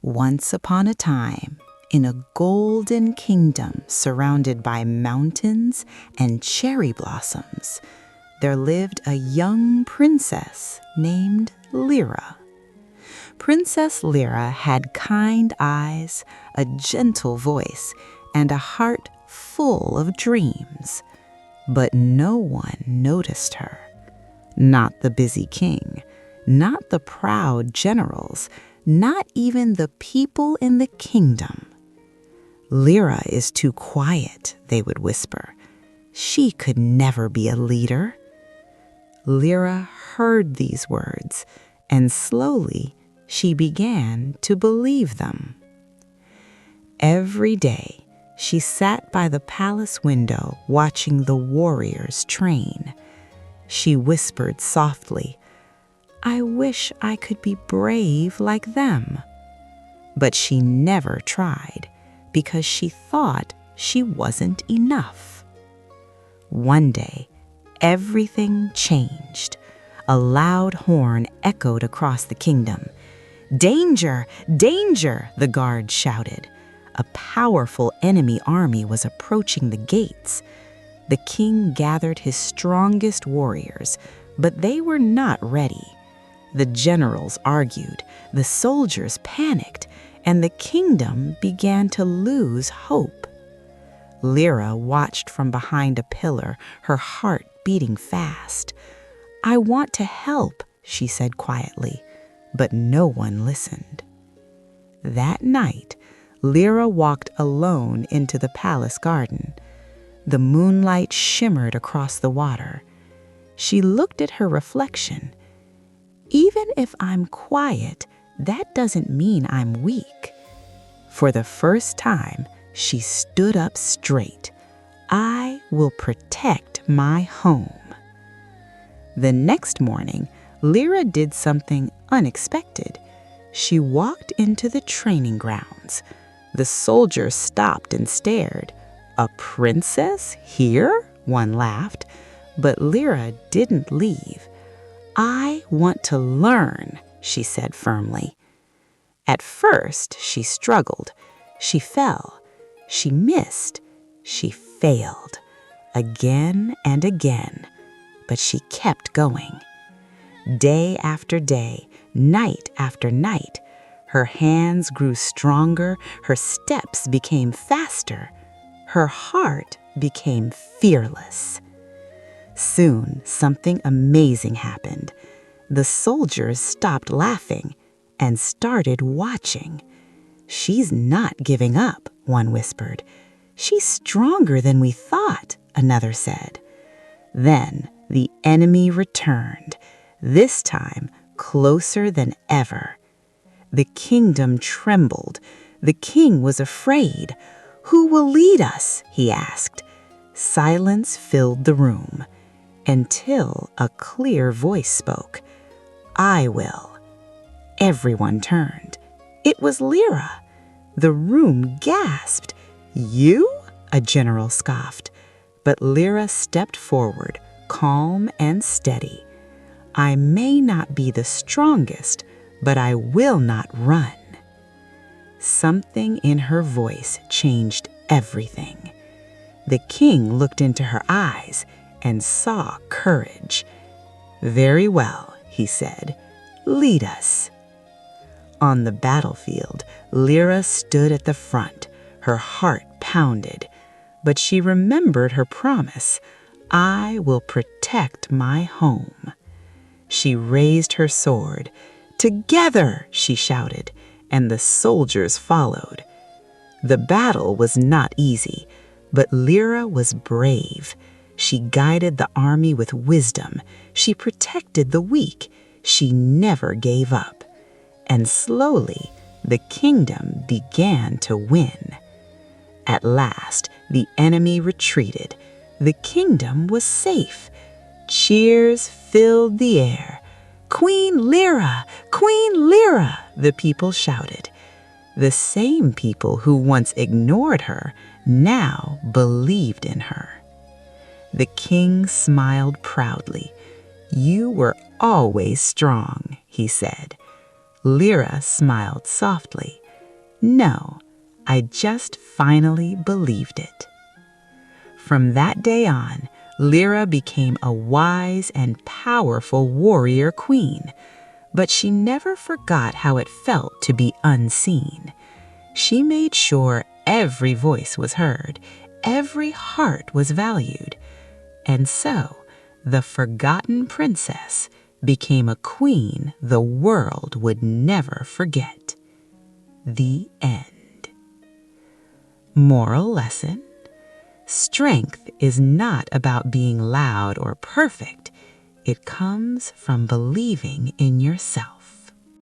Once upon a time, in a golden kingdom surrounded by mountains and cherry blossoms, there lived a young princess named Lyra. Princess Lyra had kind eyes, a gentle voice, and a heart full of dreams. But no one noticed her. Not the busy king, not the proud generals, not even the people in the kingdom. "Lyra is too quiet," they would whisper. "She could never be a leader." Lyra heard these words, and slowly she began to believe them. Every day, she sat by the palace window watching the warriors train. She whispered softly, "I wish I could be brave like them." But she never tried because she thought she wasn't enough. One day, everything changed. A loud horn echoed across the kingdom. "Danger! Danger!" the guards shouted. A powerful enemy army was approaching the gates. The king gathered his strongest warriors, but they were not ready. The generals argued, the soldiers panicked, and the kingdom began to lose hope. Lyra watched from behind a pillar, her heart beating fast. "I want to help," she said quietly, but no one listened. That night, Lyra walked alone into the palace garden. The moonlight shimmered across the water. She looked at her reflection. "Even if I'm quiet, that doesn't mean I'm weak." For the first time, she stood up straight. "I will protect my home." The next morning, Lyra did something unexpected. She walked into the training grounds. The soldiers stopped and stared. "A princess here?" one laughed. But Lyra didn't leave. "I want to learn," she said firmly. At first, she struggled. She fell. She missed. She failed. Again and again. But she kept going. Day after day, night after night, her hands grew stronger, her steps became faster, her heart became fearless. Soon, something amazing happened. The soldiers stopped laughing and started watching. "She's not giving up," one whispered. "She's stronger than we thought," another said. Then the enemy returned, this time closer than ever. The kingdom trembled. The king was afraid. "Who will lead us?" he asked. Silence filled the room until a clear voice spoke. "I will." Everyone turned. It was Lyra. The room gasped. "You?" a general scoffed. But Lyra stepped forward, calm and steady. "I may not be the strongest, but I will not run." Something in her voice changed everything. The king looked into her eyes and saw courage. "Very well," he said. "Lead us." On the battlefield, Lyra stood at the front. Her heart pounded. But she remembered her promise. "I will protect my home." She raised her sword. "Together!" she shouted, and the soldiers followed. The battle was not easy, but Lyra was brave. She guided the army with wisdom. She protected the weak. She never gave up. And slowly, the kingdom began to win. At last, the enemy retreated. The kingdom was safe. Cheers filled the air. "Queen Lyra! Queen Lyra!" the people shouted. The same people who once ignored her now believed in her. The king smiled proudly. "You were always strong," he said. Lyra smiled softly. No, I just finally believed it. From that day on, Lyra became a wise and powerful warrior queen, but she never forgot how it felt to be unseen. She made sure every voice was heard, every heart was valued, and so the forgotten princess became a queen the world would never forget. The end. Moral lesson: strength is not about being loud or perfect. It comes from believing in yourself.